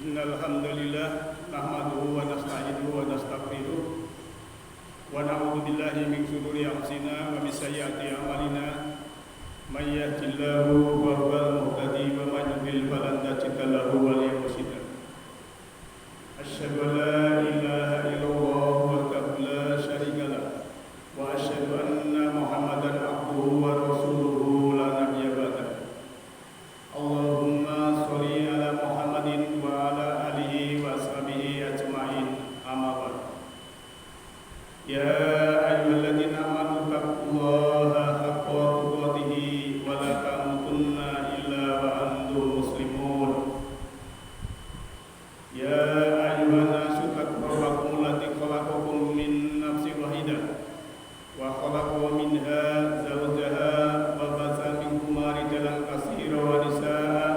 Innal hamdalillah nahmaduhu wa nasta'inuhu wa nastaghfiruh wa na'udzu billahi min shururi anfusina wa min sayyiati a'malina may yahdihillahu fa huwal muhtadi wa may yudlil falan tajida lahu waliyyan mursyida. Asyhadu an la ilaha illallah wahdahu la syarika lah wa asyhadu anna Muhammadan abduhu wa rasuluhu la nabiyya ba'dah. Allahumma sholli ala Muhammadin wa ala alihi wa ashabihi ajma'in, amma ba'd. Ya ayyuhalladzina amanu taqullaha haqqa tuqatih wa la tamutunna illa wa antum muslimun. Ya ayyuhan nasu taqu rabbakum alladzi khalaqakum min nafsin wahidah wa khalaqa minha zawjaha wa basa minhuma rijalan katsiran wa nisaa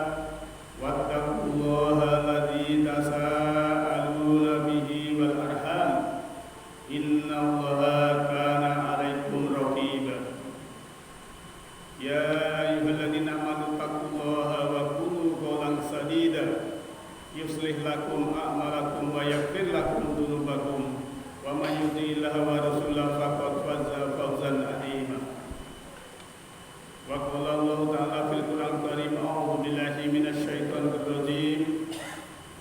wattaqullaha alladzi tasaaluna bihi wal arham innallaha kana 'alaikum raqiba. Ya ayyuhalladzina amanu taqullaha wa qulu qawlan sadida yuslih lakum a'malakum wa yaghfir lakum dzunubakum wa may yuti'illaha wa rasulahu faqad faza fawzan 'azima. Wa qala Allah ta'ala fil Qur'anil Karim, a'udzu billahi minasy syaithanir rajim.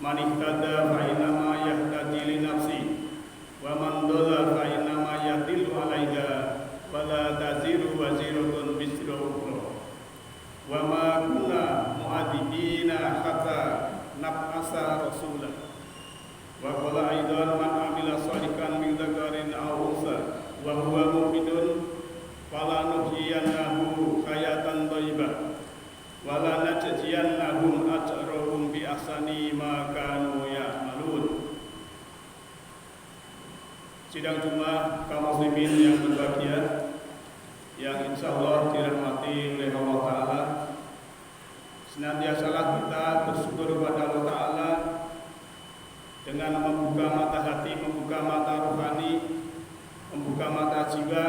Man ihtada fa innama yahtadi li nafsi wa man dhalla fa innama yadhillu 'alaiha wa la taziru waziratun wizra ukhra. Wa ma kunna mu'adzibina hatta nab'asa rasulan. Wa qala aidan man amila shalihan min dzakarin aw unsa wa huwa mu'minun falanuhyiyannahu hayatan thayyibah wa la najziyannahum ajrahum bi ahsani ma kanu ya'malun. Sidang Jumat kaum muslimin yang berbahagia, yang insyaallah dirahmati oleh Allah Ta'ala, senantiasalah kita bersyukur kepada Allah Ta'ala dengan membuka mata hati, membuka mata rohani, membuka mata jiwa,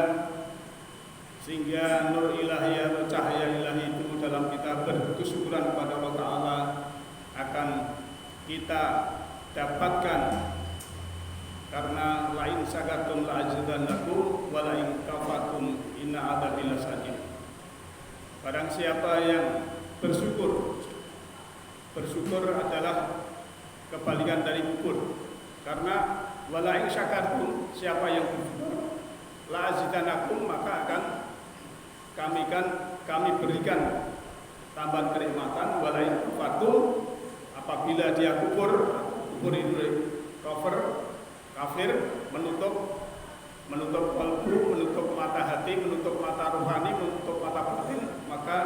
sehingga nur ilahi atau cahaya ilahi itu dalam kita berkesyukuran kepada Allah Ta'ala akan kita dapatkan. Karena lain syakartum la'azidannakum wa lain kafartum inna adzabi lasyadid. Barang siapa yang bersyukur adalah kebalikan dari kufur. Karena walain syakartum, siapa yang bersyukur, la'azidannakum, maka akan kami berikan tambahan kenikmatan. Walain kafartum, apabila dia kufur itu kafir, menutup kalbu, menutup mata hati, menutup mata rohani, menutup mata batin, maka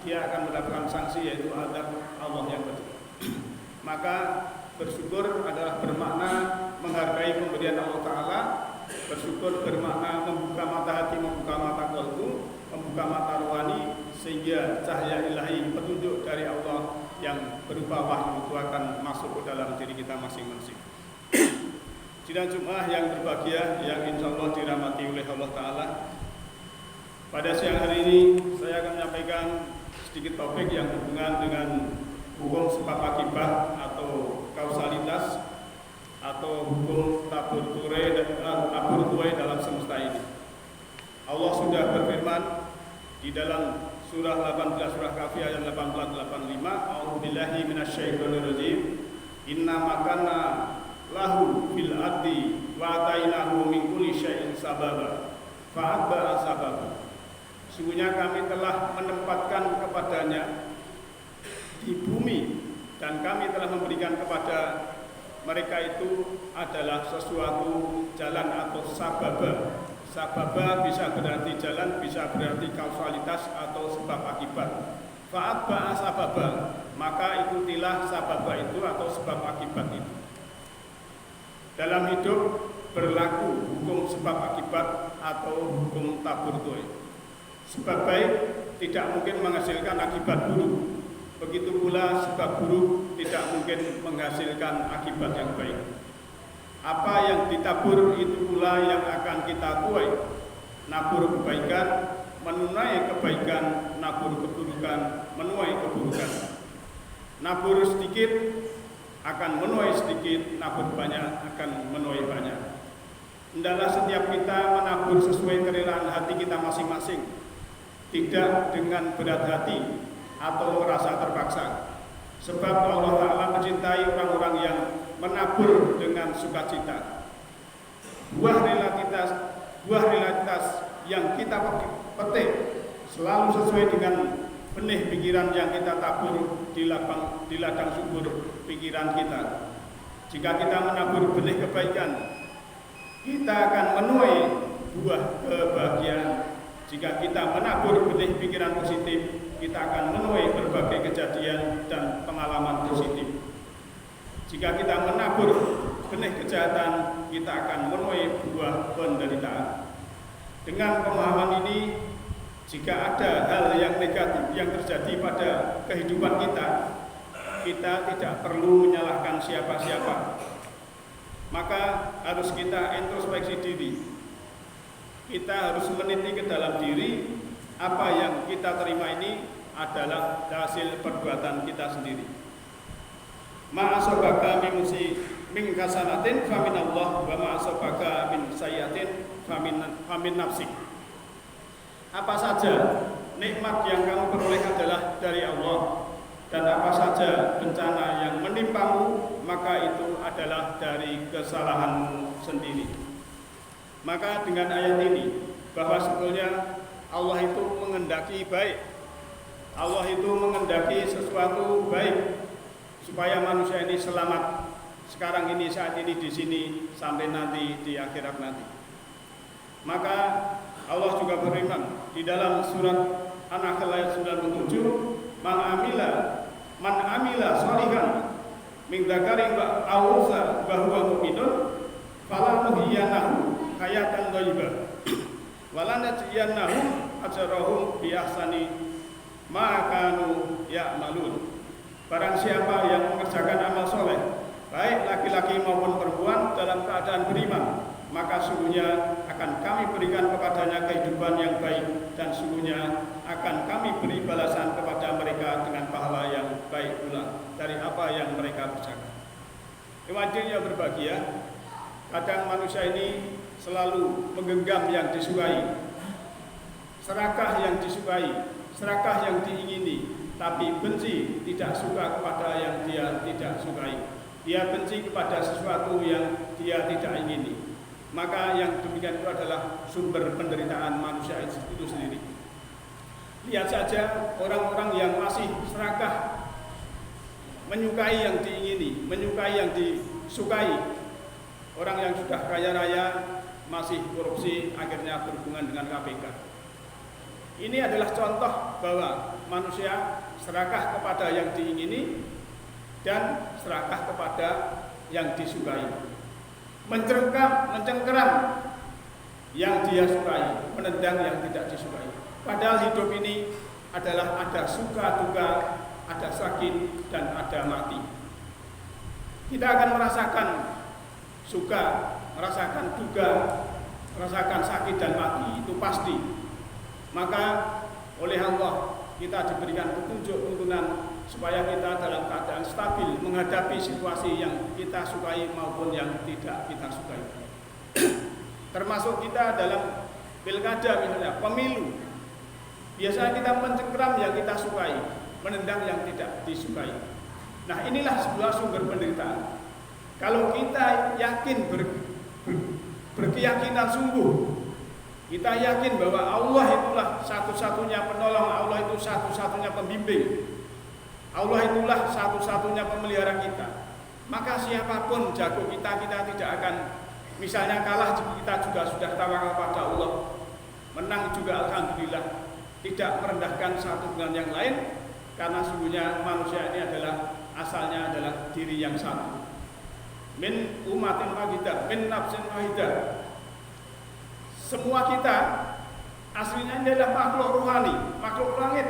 dia akan mendapatkan sanksi, yaitu azab Allah yang betul. Maka bersyukur adalah bermakna menghargai pemberian Allah Ta'ala. Bersyukur bermakna membuka mata hati, membuka mata kalbu, membuka mata rohani, sehingga cahaya ilahi petunjuk dari Allah yang berupa wahyu itu akan masuk ke dalam diri kita masing-masing. Sidang Jumat yang berbahagia, yang insya Allah dirahmati oleh Allah Ta'ala, pada siang hari ini saya akan menyampaikan sedikit topik yang berhubungan dengan hukum sebab akibat atau kausalitas atau hukum tabur turai dalam semesta ini. Allah sudah berfirman di dalam surah 18 surah Kahfi ayat 18-85, a'udzubillahi minasyaitonir rajim, inna makana lahu fil ardi wa atainahu min kulli syai'in sababa fa'atba'a sababa. Sungguhnya kami telah menempatkan kepadanya di bumi dan kami telah memberikan kepada mereka itu adalah sesuatu jalan atau sababa. Sababa bisa berarti jalan, bisa berarti kausalitas atau sebab akibat. Fa'atba'a sababa, maka ikutilah sababa itu atau sebab akibat itu. Dalam hidup berlaku hukum sebab akibat atau hukum tabur tuai. Sebab baik tidak mungkin menghasilkan akibat buruk. Begitu pula sebab buruk tidak mungkin menghasilkan akibat yang baik. Apa yang ditabur itu pula yang akan kita tuai. Nabur kebaikan, menunai kebaikan, nabur keburukan, menuai keburukan. Nabur sedikit, akan menuai sedikit, nabur banyak akan menuai banyak. Hendaklah setiap kita menabur sesuai kerelaan hati kita masing-masing, tidak dengan berat hati atau merasa terpaksa. Sebab Allah Ta'ala mencintai orang-orang yang menabur dengan sukacita. Buah realitas yang kita petik selalu sesuai dengan benih pikiran yang kita tabur di ladang subur pikiran kita. Jika kita menabur benih kebaikan, kita akan menuai buah kebahagiaan. Jika kita menabur benih pikiran positif, kita akan menuai berbagai kejadian dan pengalaman positif. Jika kita menabur benih kejahatan, kita akan menuai buah penderitaan. Dengan pemahaman ini, jika ada hal yang negatif yang terjadi pada kehidupan kita, kita tidak perlu menyalahkan siapa-siapa. Maka harus kita introspeksi diri. Kita harus meneliti ke dalam diri, apa yang kita terima ini adalah hasil perbuatan kita sendiri. Ma'asobaka min kasanatin famin Allah wa ma'asobaka min sayyatin famin nafsik. Apa saja nikmat yang kamu peroleh adalah dari Allah, dan apa saja bencana yang menimpamu maka itu adalah dari kesalahanmu sendiri. Maka dengan ayat ini bahwa sebetulnya Allah itu menghendaki baik, Allah itu menghendaki sesuatu baik supaya manusia ini selamat sekarang ini, saat ini, di sini, sampai nanti di akhirat nanti. Maka Allah juga berfirman di dalam surat An-Nahl ayat 97, man amila sholihan min dzakarin aw unsa wa huwa mu'minun falanuhyiyanahu hayatan thayyibah wa lanajziyannahum ajrahum bi ahsani ma kanu ya'malun. Barang siapa yang mengerjakan amal soleh, baik laki-laki maupun perempuan, dalam keadaan beriman, maka sungguhnya akan kami berikan kepadanya kehidupan yang baik, dan sungguhnya akan kami beri balasan kepada mereka dengan pahala yang baik pula dari apa yang mereka kerjakan. Hadirin yang berbahagia, kadang manusia ini selalu menggenggam yang disukai, serakah yang disukai, serakah yang diingini, tapi benci, tidak suka kepada yang dia tidak sukai. Dia benci kepada sesuatu yang dia tidak ingini. Maka yang demikian itu adalah sumber penderitaan manusia itu sendiri. Lihat saja orang-orang yang masih serakah, menyukai yang diingini, menyukai yang disukai. Orang yang sudah kaya raya masih korupsi, akhirnya berhubungan dengan KPK. Ini adalah contoh bahwa manusia serakah kepada yang diingini dan serakah kepada yang disukai. Mencengkeram yang dia sukai, menendang yang tidak disukai. Padahal hidup ini adalah ada suka duka, ada sakit dan ada mati. Kita akan merasakan suka, merasakan duka, merasakan sakit dan mati, itu pasti. Maka oleh Allah kita diberikan petunjuk tuntunan supaya kita dalam keadaan stabil menghadapi situasi yang kita sukai maupun yang tidak kita sukai. Termasuk kita dalam pilkada misalnya, pemilu. Biasanya kita mencengkeram yang kita sukai, menendang yang tidak disukai. Nah, inilah sebuah sumber penderitaan. Kalau kita yakin berkeyakinan sungguh, kita yakin bahwa Allah itulah satu-satunya penolong, Allah itu satu-satunya pembimbing, Allah itulah satu-satunya pemelihara kita. Maka siapapun jago kita tidak akan, misalnya kalah kita juga sudah tawakal pada Allah, menang juga alhamdulillah, tidak merendahkan satu dengan yang lain, karena sungguhnya manusia ini adalah asalnya adalah diri yang satu. Min umatin wahidah, min nafsin wahidah. Semua kita aslinya ini adalah makhluk rohani, makhluk langit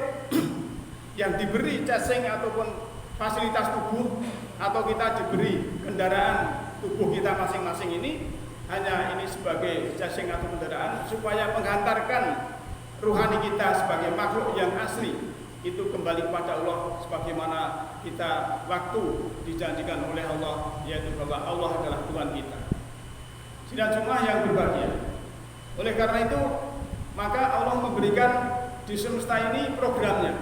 yang diberi casing ataupun fasilitas tubuh, atau kita diberi kendaraan tubuh kita masing-masing ini, hanya ini sebagai casing atau kendaraan supaya menghantarkan rohani kita sebagai makhluk yang asli, itu kembali kepada Allah, sebagaimana kita waktu dijanjikan oleh Allah, yaitu bahwa Allah adalah Tuhan kita. Sidang jemaah yang berbahagia, oleh karena itu maka Allah memberikan di semesta ini programnya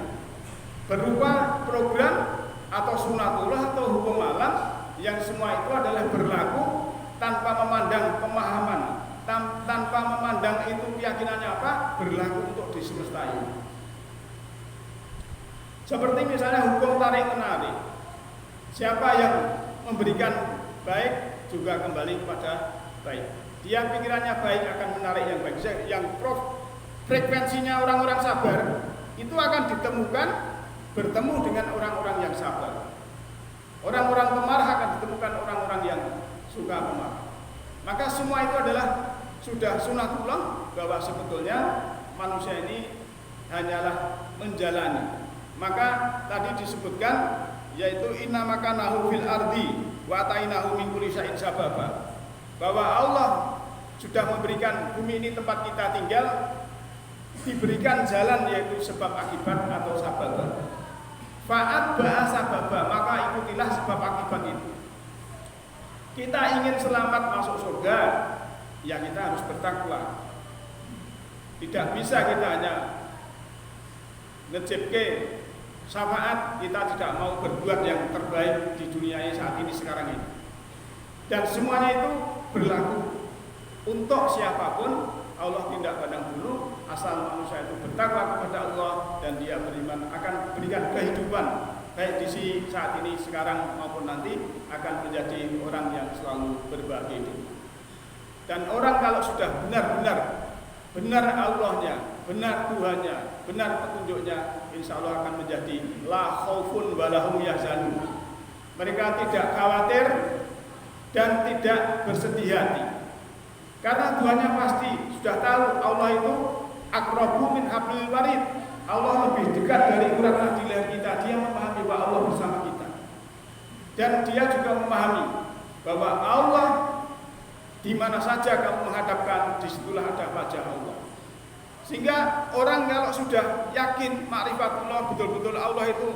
berupa program atau sunatullah atau hukum alam yang semua itu adalah berlaku tanpa memandang pemahaman, tanpa memandang itu keyakinannya apa, berlaku untuk di semesta ini. Seperti misalnya hukum tarik menarik, siapa yang memberikan baik juga kembali kepada baik. Dia pikirannya baik akan menarik yang baik. Yang frekuensinya orang-orang sabar itu akan ditemukan bertemu dengan orang-orang yang sabar. Orang-orang pemarah akan ditemukan orang-orang yang suka pemarah. Maka semua itu adalah sudah sunatullah, bahwa sebetulnya manusia ini hanyalah menjalani. Maka tadi disebutkan yaitu inna makanahu fil ardi wa atainahu min kulli syai'in sababa, bahwa Allah sudah memberikan bumi ini tempat kita tinggal, diberikan jalan yaitu sebab akibat atau sababa. Fa'at ba'a sababa, maka ikutilah sebab akibat itu. Kita ingin selamat masuk surga, ya kita harus bertakwa. Tidak bisa kita hanya ngejipke syafaat, kita tidak mau berbuat yang terbaik di dunia ini saat ini sekarang ini. Dan semuanya itu berlaku untuk siapapun. Allah tidak pandang bulu, asal manusia itu bertakwa kepada Allah dan dia beriman, akan berikan kehidupan baik di saat ini sekarang maupun nanti, akan menjadi orang yang selalu berbahagia hidup. Dan orang kalau sudah benar Allahnya, benar Tuhannya, benar petunjuknya, insya Allah akan menjadi la khaufun walahum yahzanun. Mereka tidak khawatir dan tidak bersedih hati, karena Tuhannya pasti sudah tahu. Allah itu aqrabu min hablil warid, Allah lebih dekat dari urat nadi leher kita. Dia memahami bahwa Allah bersama kita, dan dia juga memahami bahwa Allah di mana saja kamu menghadapkan, disitulah ada wajah Allah. Sehingga orang kalau sudah yakin ma'rifatullah, betul-betul Allah itu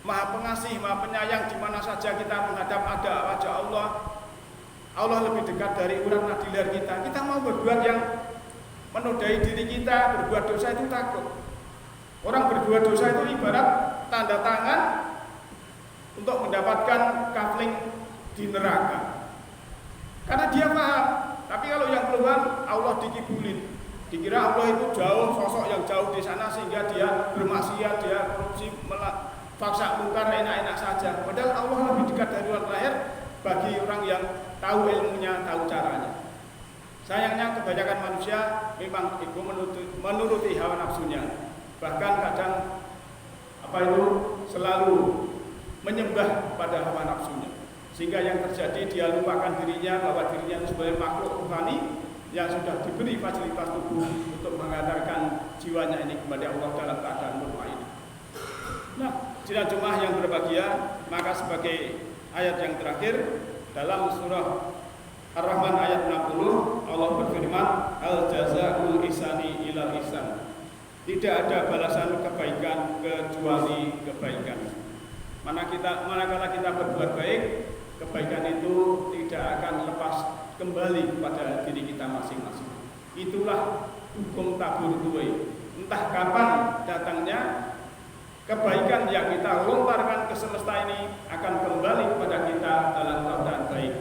Maha Pengasih, Maha Penyayang, di mana saja kita menghadap ada wajah Allah. Allah lebih dekat dari urat nadi leher kita. Kita mau berbuat yang menodai diri kita, berbuat dosa itu takut. Orang berbuat dosa itu ibarat tanda tangan untuk mendapatkan kafling di neraka, karena dia paham. Tapi kalau yang keluar, Allah dikibulin, dikira Allah itu jauh, sosok yang jauh di sana, sehingga dia bermaksiat, dia korupsi, faksa mungkar, enak-enak saja. Padahal Allah lebih dekat dari urat leher bagi orang yang tahu ilmunya, tahu caranya. Sayangnya kebanyakan manusia memang ego menuruti hawa nafsunya, bahkan kadang selalu menyembah pada hawa nafsunya, sehingga yang terjadi dia lupakan dirinya, bahwa dirinya itu sebagai makhluk rohani yang sudah diberi fasilitas tubuh untuk mengantarkan jiwanya ini kepada Allah dalam keadaan mutmain. Nah, jemaah yang berbahagia, maka sebagai ayat yang terakhir dalam surah Ar-Rahman ayat 60, Allah berfirman, al jazaa'ul ihsani ilal ihsan. Tidak ada balasan kebaikan kecuali kebaikan. Manakala kita berbuat baik, kebaikan itu tidak akan lepas kembali kepada diri kita masing-masing. Itulah hukum tabur tuwai. Entah kapan datangnya kebaikan yang kita lontarkan ke semesta ini akan kembali kepada kita dalam keadaan baik.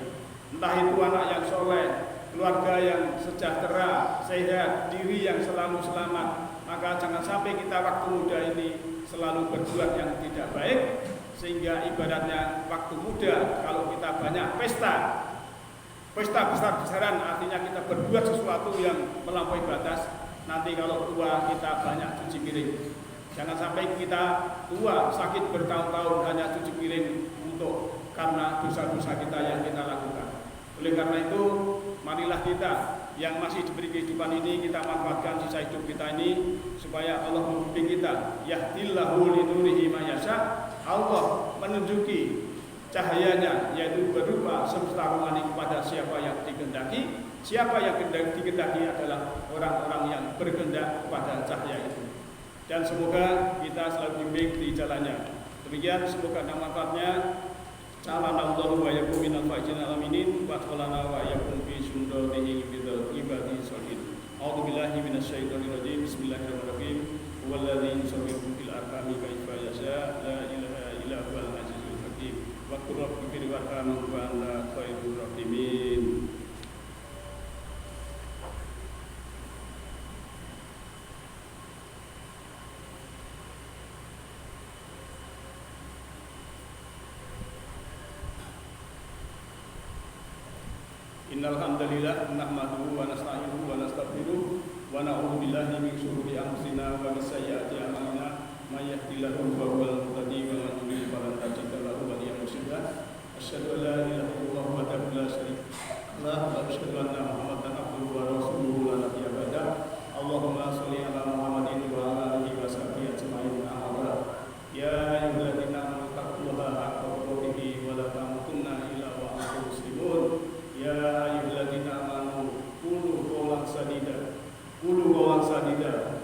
Entah itu anak yang soleh, keluarga yang sejahtera, sehat, diri yang selalu selamat. Maka jangan sampai kita waktu muda ini selalu berbuat yang tidak baik, sehingga ibaratnya waktu muda kalau kita banyak pesta besar-besaran, artinya kita berbuat sesuatu yang melampaui batas. Nanti kalau tua kita banyak cuci piring. Jangan sampai kita tua sakit bertahun-tahun hanya cuci piring karena dosa-dosa kita yang kita lakukan. Oleh karena itu, marilah kita yang masih diberi kehidupan ini, kita manfaatkan sisa hidup kita ini supaya Allah membimbing kita. Yahdillahu linurihi ma yasha. Allah menunjuki cahayanya, yaitu berupa semesta rohani kepada siapa yang dikehendaki. Siapa yang dikehendaki adalah orang-orang yang berkehendak kepada cahaya itu. dan semoga kita selalu bimbing di jalannya. Demikian, semoga manfaatnya. Salallahu wa yakum minal faizin alaminin wa tolana wa yakum fi sundatihi bidal ibadi solihin. A'udzubillahi minasyaitonir rajim. Bismillahirrahmanirrahim. Huwallazi yusawwirukum fil arhami kaifa yasha. La ilaha illa huwal azizul hakim. Wa qur rabbi fir warham wa anta khairur rahimin. Innal hamdalillah nahmaduhu wa nasta'inuhu wa nastaghfiruh wa na'udzu billahi min shururi anfusina wa min sayyiati a'malina may yahdihillahu fa huwal muhtadi wa man yudlil falan tajida lahu waliyyan mursyida. Asyhadu an la ilaha illallah wahdahu la syarika lahu wa asyhadu anna Muhammadan abduhu wa rasuluhu la nabiyya ba'dah. Allahumma shalli ala Muhammadin wa ala alihi wa sahbihi ajma'in. Ya ayyuhalladzina amanu taqullaha haqqa tuqatih wa la tamutunna illa wa antum muslimun. Ya ayyuhalladzina amanu qulu qawlan sadida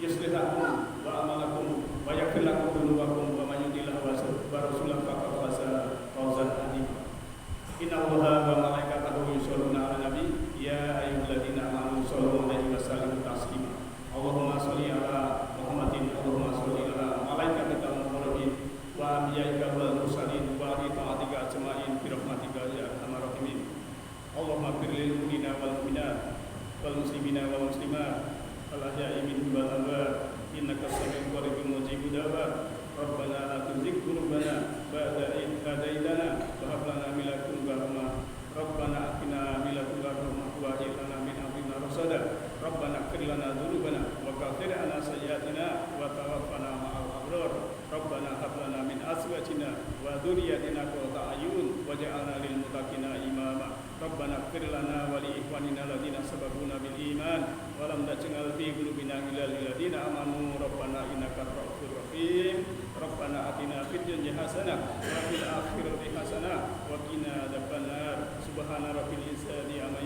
yuslih lakum wa a'malakum wa yaghfir lakum dhunubakum wa may yuti'illah wa rasulahu faqad faza fawzan 'azima. Innallaha wa malaikatahu yusholluna 'alan nabi ya ayyuhalladzina amanu shallu 'alaihi wa sallimu taslima. Allahumma shalli 'ala Muhammadin Allahumma shalli 'ala malaikatikal muqarrabin wa anbiya'ikal mursalin wa ahli ta'atika ajma'in bi rahmatika ya arhamar rahimin. Allahumma ighfir lil mu'minina wal mu'minat wal muslimina wal muslimat wal ahya'i minhum wal amwat innaka sami'un qaribun mujibud da'wat. Rabbana la tuzigh qulubana ba'da idh hadaitana wa hab lana min ladunka rahmah. Rabbana atina min ladunka rahmah wa hab lana min amrina rasada. Rabbana ighfir lana dzunubana wa kaffir 'anna sayyi'atina wa tawaffana ma'al abrar. Rabbana hab lana min azwajina wa dzurriyyatina qurrata a'yun waj'alna lil muttaqina imama. Rabbana ighfir lana wa li ikhwanina alladziina sabaquna bil iman wa lam taj'al fi qulubina ghillan lil ladziina amanu. Rabbana innaka ra'ufur rahim. Rabbana atina fid dunya hasanah wa fil akhirati hasanah wa qina adzabannar. Subhana rabbil izzati amma